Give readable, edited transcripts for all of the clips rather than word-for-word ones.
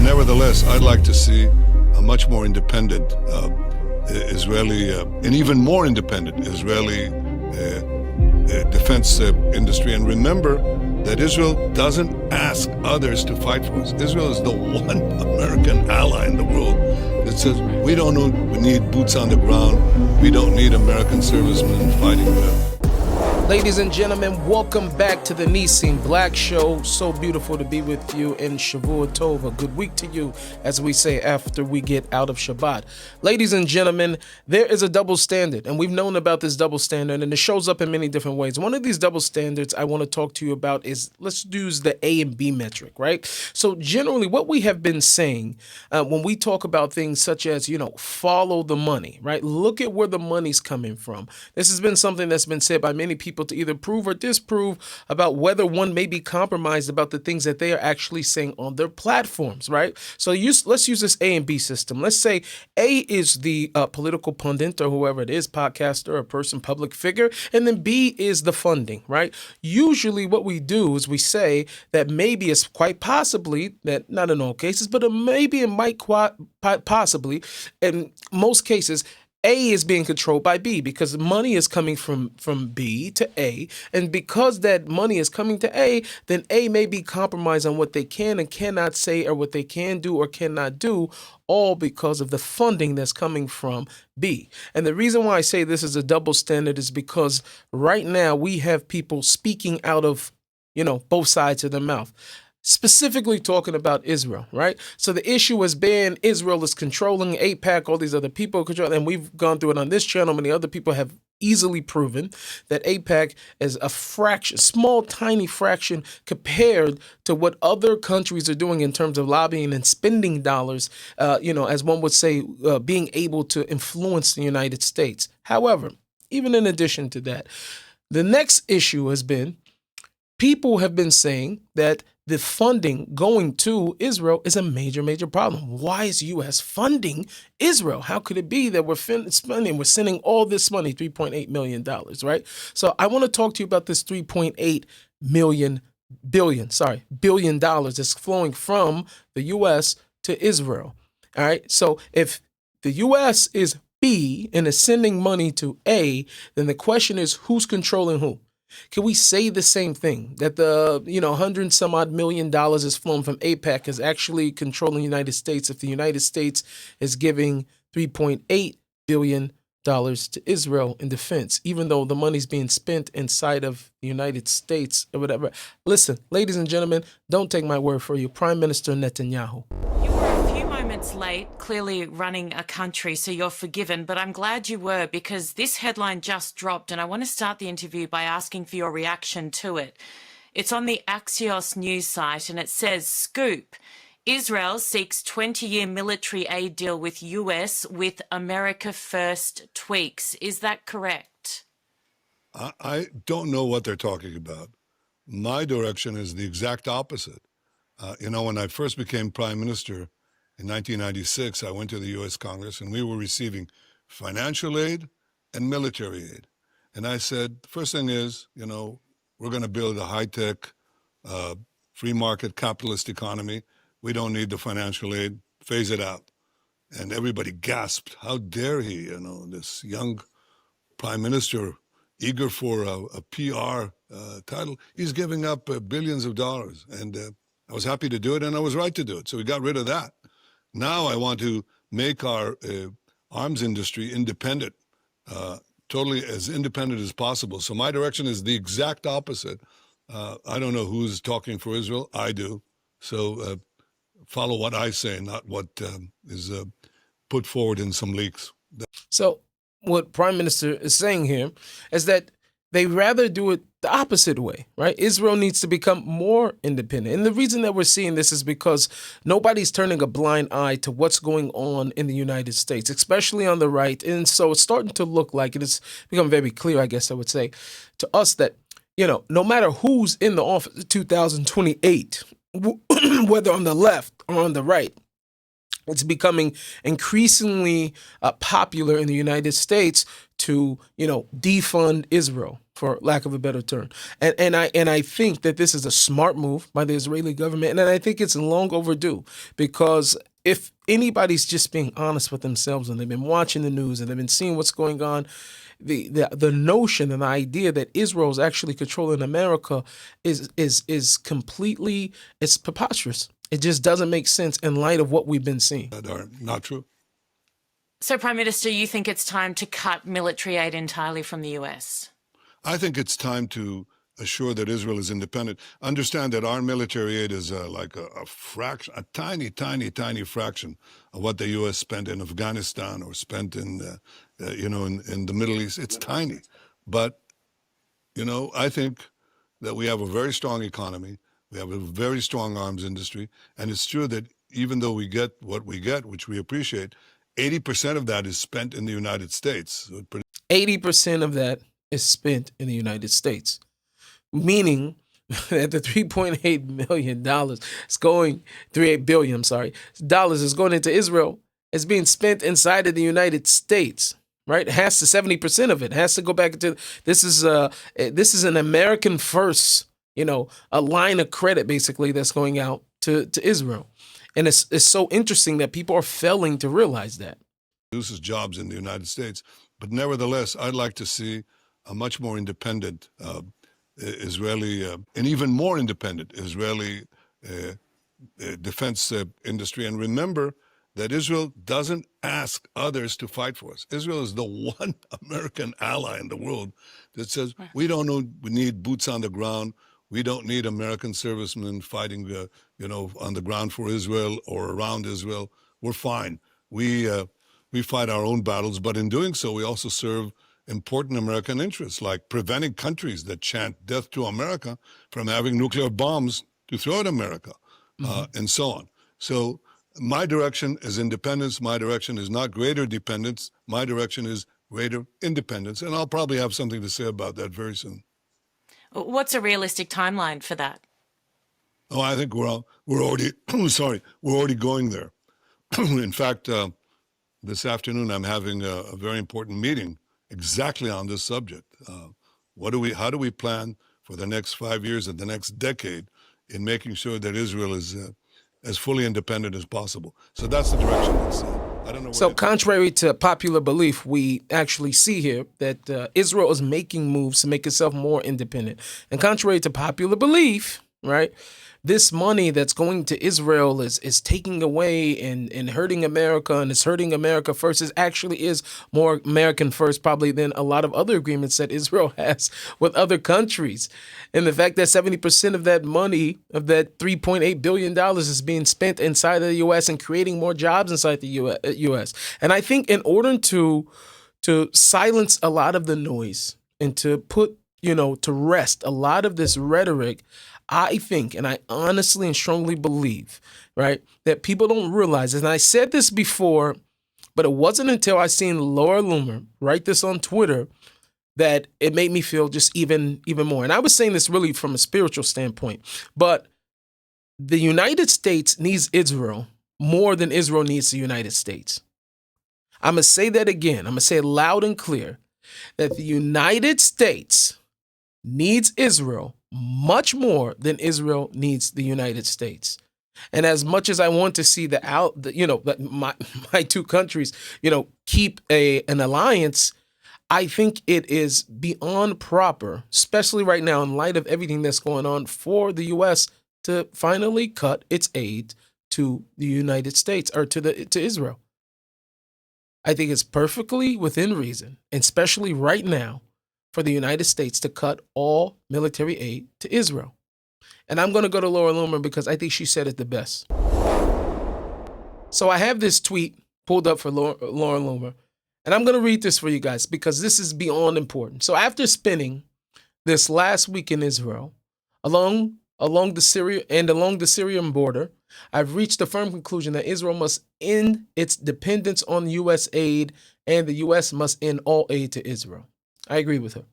nevertheless, I'd like to see a much more independent Israeli, and even more independent Israeli defense industry. And remember that Israel doesn't ask others to fight for us. Israel is the one American ally in the world that says we don't need boots on the ground. We don't need American servicemen fighting them. Ladies and gentlemen, welcome back to the Nissim Black Show. So beautiful to be with you in Shavua Tov. A good week to you, as we say after we get out of Shabbat. Ladies and gentlemen, there is a double standard, and we've known about this double standard, and it shows up in many different ways. One of these double standards I want to talk to you about is, let's use the A and B metric, right? So generally, what we have been saying when we talk about things such as, follow the money, right? Look at where the money's coming from. This has been something that's been said by many people to either prove or disprove about whether one may be compromised about the things that they are actually saying on their platforms, right? So let's use this A and B system. Let's say A is the political pundit or whoever it is, podcaster or person, public figure, and then B is the funding, right? Usually what we do is we say that maybe it's quite possibly, that not in all cases, but maybe it might possibly, in most cases, A is being controlled by B because money is coming from B to A. And because that money is coming to A, then A may be compromised on what they can and cannot say or what they can do or cannot do, all because of the funding that's coming from B. And the reason why I say this is a double standard is because right now we have people speaking out of, both sides of their mouth. Specifically talking about Israel, right? So the issue has been Israel is controlling AIPAC, all these other people control, and we've gone through it on this channel. Many other people have easily proven that AIPAC is a fraction, small, tiny fraction compared to what other countries are doing in terms of lobbying and spending dollars, as one would say, being able to influence the United States. However, even in addition to that, the next issue has been people have been saying that the funding going to Israel is a major, major problem. Why is U.S. funding Israel? How could it be that we're sending all this money, $3.8 million, right? So I want to talk to you about this $3.8 billion that's flowing from the U.S. to Israel, all right? So if the U.S. is B and is sending money to A, then the question is who's controlling who? Can we say the same thing, that the, 100 and some odd $1 million is flown from AIPAC is actually controlling the United States if the United States is giving $3.8 billion to Israel in defense, even though the money's being spent inside of the United States or whatever? Listen, ladies and gentlemen, don't take my word for you. Prime Minister Netanyahu. Moments late, clearly running a country, so you're forgiven, but I'm glad you were, because this headline just dropped and I want to start the interview by asking for your reaction to it. It's on the Axios news site and it says, Scoop, Israel seeks 20-year military aid deal with US with America first tweaks. Is that correct? I don't know what they're talking about. My direction is the exact opposite. When I first became prime minister, in 1996, I went to the U.S. Congress, and we were receiving financial aid and military aid. And I said, the first thing is, we're going to build a high-tech, free market capitalist economy. We don't need the financial aid. Phase it out. And everybody gasped. How dare he, this young prime minister, eager for a PR title. He's giving up billions of dollars. And I was happy to do it, and I was right to do it. So we got rid of that. Now I want to make our arms industry independent, totally as independent as possible. So my direction is the exact opposite. I don't know who's talking for Israel. I do. So follow what I say, not what is put forward in some leaks. So what Prime Minister is saying here is that they rather do it the opposite way, right? Israel needs to become more independent. And the reason that we're seeing this is because nobody's turning a blind eye to what's going on in the United States, especially on the right. And so it's starting to look like, and it's become very clear, I guess I would say, to us that, no matter who's in the office in 2028, whether on the left or on the right, It's becoming increasingly popular in the United States to, defund Israel, for lack of a better term. And I think that this is a smart move by the Israeli government, and I think it's long overdue, because if anybody's just being honest with themselves and they've been watching the news and they've been seeing what's going on, the notion and the idea that Israel is actually controlling America is completely, it's preposterous. It just doesn't make sense in light of what we've been seeing. That are not true. So, Prime Minister, you think it's time to cut military aid entirely from the US? I think it's time to assure that Israel is independent. Understand that our military aid is like a fraction, a tiny, tiny, tiny fraction of what the U.S. spent in Afghanistan or spent in, in the Middle East. It's tiny. But, I think that we have a very strong economy. We have a very strong arms industry. And it's true that even though we get what we get, which we appreciate, 80% of that is spent in the United States. So 80% of that is spent in the United States, meaning that the $3.8 million is going, $3.8 billion, I'm sorry, dollars is going into Israel. It's being spent inside of the United States, right? It has to, 70% of it has to go back into, this is an American first, a line of credit basically that's going out to Israel. And it's so interesting that people are failing to realize that. Produces jobs in the United States. But nevertheless, I'd like to see a much more independent Israeli, and even more independent Israeli defense industry. And remember that Israel doesn't ask others to fight for us. Israel is the one American ally in the world that says, we don't need boots on the ground. We don't need American servicemen fighting, on the ground for Israel or around Israel. We're fine. We fight our own battles, but in doing so, we also serve important American interests, like preventing countries that chant death to America from having nuclear bombs to throw at America, and so on. So my direction is independence. My direction is not greater dependence. My direction is greater independence. And I'll probably have something to say about that very soon. What's a realistic timeline for that? Oh, I think we're already, we're already going there. In fact, this afternoon, I'm having a very important meeting exactly on this subject. How do we plan for the next 5 years and the next decade in making sure that Israel is as fully independent as possible? So that's the direction it's I don't know. So contrary to popular belief, we actually see here that Israel is making moves to make itself more independent. And contrary to popular belief, right, this money that's going to Israel is taking away and hurting America, and it's hurting America first. It actually is more American first probably than a lot of other agreements that Israel has with other countries. And the fact that 70% of that money, of that $3.8 billion is being spent inside of the U.S. and creating more jobs inside the U.S. And I think in order to silence a lot of the noise and to put, to rest a lot of this rhetoric, I think, and I honestly and strongly believe, right, that people don't realize, and I said this before, but it wasn't until I seen Laura Loomer write this on Twitter that it made me feel just even more. And I was saying this really from a spiritual standpoint, but the United States needs Israel more than Israel needs the United States. I'm going to say that again. I'm going to say it loud and clear, that the United States needs Israel much more than Israel needs the United States. And as much as I want to see my two countries, keep an alliance, I think it is beyond proper, especially right now in light of everything that's going on, for the U.S. to finally cut its aid to the United States or to Israel. I think it's perfectly within reason, and especially right now, for the United States to cut all military aid to Israel. And I'm going to go to Laura Loomer because I think she said it the best. So I have this tweet pulled up for Laura Loomer, and I'm going to read this for you guys because this is beyond important. So after spending this last week in Israel, along the Syrian border, I've reached a firm conclusion that Israel must end its dependence on U.S. aid, and the U.S. must end all aid to Israel. I agree with her.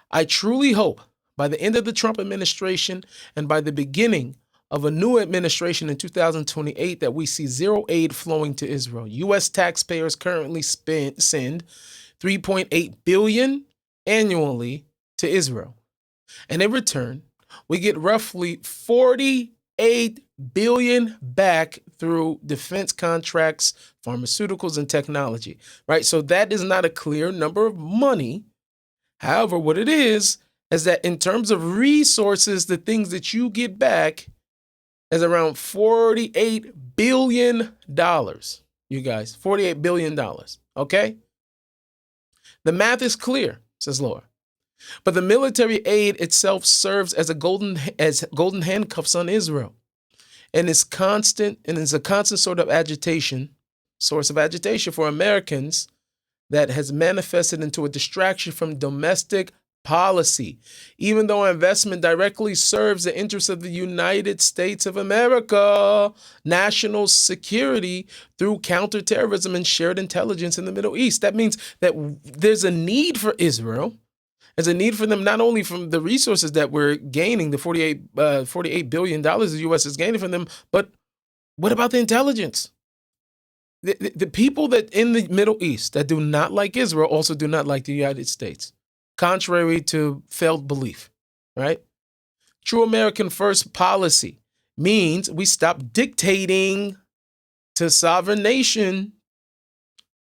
I truly hope by the end of the Trump administration and by the beginning of a new administration in 2028 that we see zero aid flowing to Israel. U.S. taxpayers currently send $3.8 billion annually to Israel. And in return, we get roughly $48 billion back through defense contracts, pharmaceuticals, and technology, right? So that is not a clear number of money. However, what it is that in terms of resources, the things that you get back is around $48 billion, you guys, $48 billion, okay? The math is clear, says Laura. But the military aid itself serves as golden handcuffs on Israel. And is a constant source of agitation for Americans that has manifested into a distraction from domestic policy, even though our investment directly serves the interests of the United States of America, national security through counterterrorism and shared intelligence in the Middle East. That means that there's a need for Israel. There's a need for them not only from the resources that we're gaining, the $48 billion the U.S. is gaining from them, but what about the intelligence? The people that in the Middle East that do not like Israel also do not like the United States, contrary to failed belief, right? True American first policy means we stop dictating to sovereign nation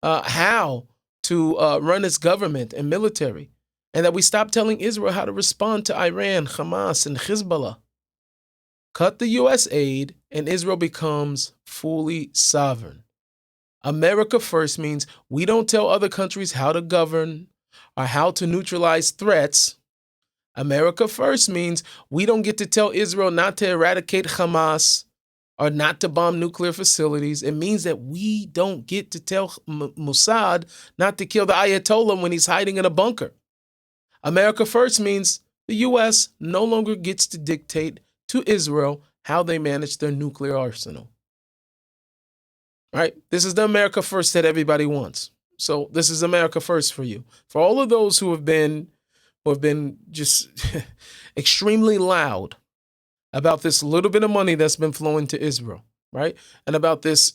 how to run its government and military, and that we stop telling Israel how to respond to Iran, Hamas, and Hezbollah. Cut the U.S. aid, and Israel becomes fully sovereign. America first means we don't tell other countries how to govern or how to neutralize threats. America first means we don't get to tell Israel not to eradicate Hamas or not to bomb nuclear facilities. It means that we don't get to tell Mossad not to kill the Ayatollah when he's hiding in a bunker. America first means the U.S. no longer gets to dictate to Israel how they manage their nuclear arsenal. Right? This is the America first that everybody wants. So this is America first for you. For all of those who have been just extremely loud about this little bit of money that's been flowing to Israel, right? And about this,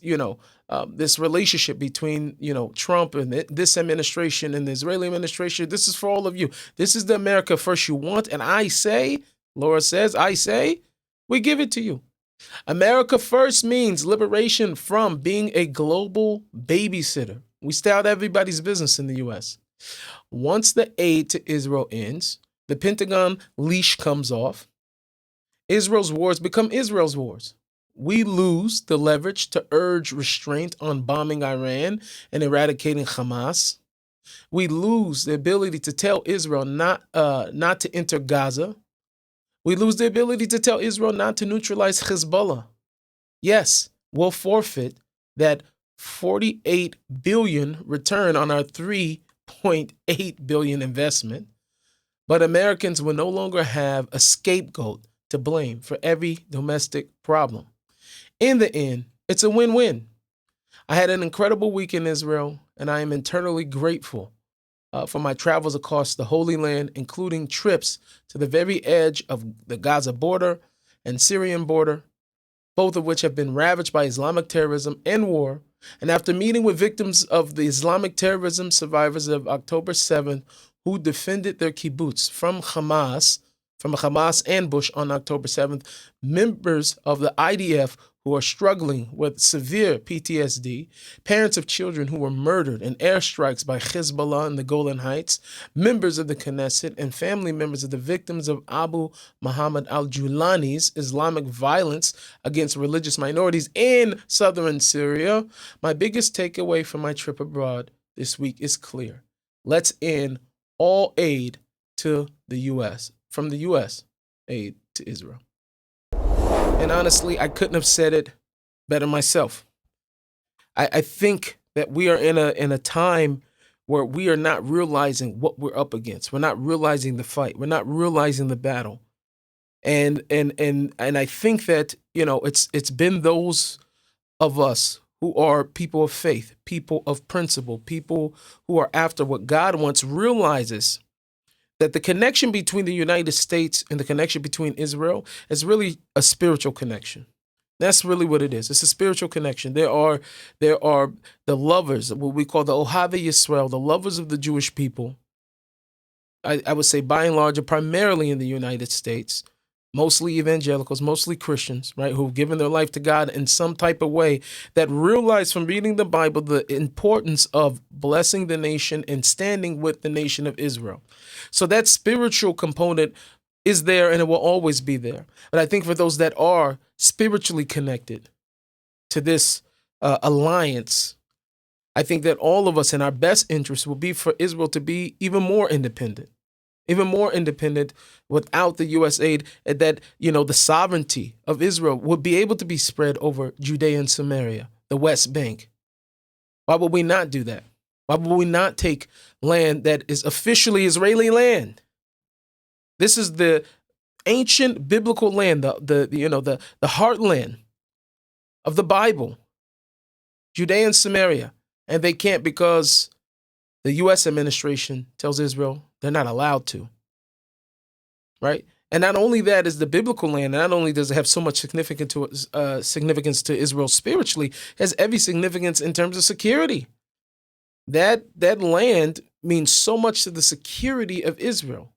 this relationship between, Trump and this administration and the Israeli administration. This is for all of you. This is the America first you want. And I say, Laura says, we give it to you. America first means liberation from being a global babysitter. We stay out of everybody's business in the U.S. Once the aid to Israel ends, the Pentagon leash comes off. Israel's wars become Israel's wars. We lose the leverage to urge restraint on bombing Iran and eradicating Hamas. We lose the ability to tell Israel not to enter Gaza. We lose the ability to tell Israel not to neutralize Hezbollah. Yes, we'll forfeit that $48 billion return on our $3.8 billion investment, but Americans will no longer have a scapegoat to blame for every domestic problem. In the end, it's a win-win. I had an incredible week in Israel, and I am eternally grateful for my travels across the Holy Land, including trips to the very edge of the Gaza border and Syrian border, both of which have been ravaged by Islamic terrorism and war. And after meeting with victims of the Islamic terrorism survivors of October 7th, who defended their kibbutz from a Hamas ambush on October 7th, members of the IDF who are struggling with severe PTSD, parents of children who were murdered in airstrikes by Hezbollah in the Golan Heights, members of the Knesset, and family members of the victims of Abu Muhammad al-Julani's Islamic violence against religious minorities in southern Syria. My biggest takeaway from my trip abroad this week is clear. Let's end all aid to the U.S., from the U.S. aid to Israel. And honestly, I couldn't have said it better myself. I think that we are in a time where we are not realizing what we're up against. We're not realizing the fight. We're not realizing the battle. And I think that, it's been those of us who are people of faith, people of principle, people who are after what God wants, realizes that the connection between the United States and the connection between Israel is really a spiritual connection. That's really what it is. It's a spiritual connection. There are the lovers, what we call the Ohave Yisrael, the lovers of the Jewish people. I would say by and large, are primarily in the United States, mostly evangelicals, mostly Christians, right, who've given their life to God in some type of way, that realize from reading the Bible the importance of blessing the nation and standing with the nation of Israel. So that spiritual component is there, and it will always be there. But I think for those that are spiritually connected to this alliance, I think that all of us in our best interest will be for Israel to be even more independent without the U.S. aid, and that, the sovereignty of Israel would be able to be spread over Judea and Samaria, the West Bank. Why would we not do that? Why would we not take land that is officially Israeli land? This is the ancient biblical land, the heartland of the Bible, Judea and Samaria. And they can't because the U.S. administration tells Israel they're not allowed to, right? And not only that is the biblical land, not only does it have so much significance to Israel spiritually, it has every significance in terms of security. That land means so much to the security of Israel.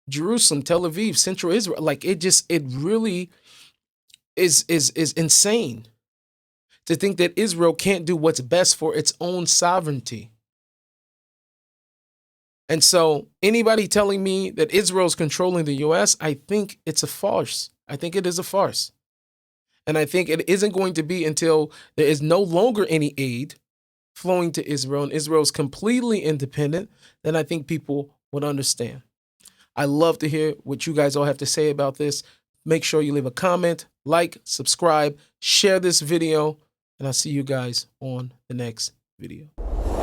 Jerusalem, Tel Aviv, Central Israel, like it really is insane to think that Israel can't do what's best for its own sovereignty. And so anybody telling me that Israel is controlling the U.S., I think it's a farce. I think it is a farce. And I think it isn't going to be until there is no longer any aid flowing to Israel and Israel is completely independent, then I think people would understand. I love to hear what you guys all have to say about this. Make sure you leave a comment, like, subscribe, share this video, and I'll see you guys on the next video.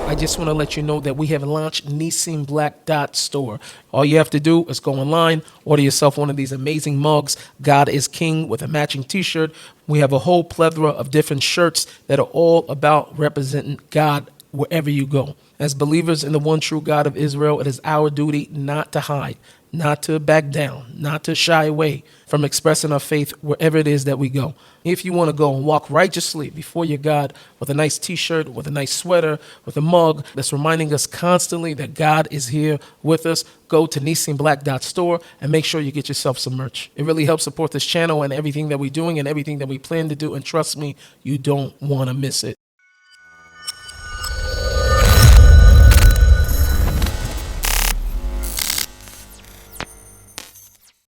I just want to let you know that we have launched Nissim Black Store. All you have to do is go online, order yourself one of these amazing mugs, God is King, with a matching t-shirt. We have a whole plethora of different shirts that are all about representing God wherever you go. As believers in the one true God of Israel, it is our duty not to hide, not to back down, not to shy away from expressing our faith wherever it is that we go. If you want to go and walk righteously before your God with a nice t-shirt, with a nice sweater, with a mug that's reminding us constantly that God is here with us, go to nissimblack.store and make sure you get yourself some merch. It really helps support this channel and everything that we're doing and everything that we plan to do. And trust me, you don't want to miss it.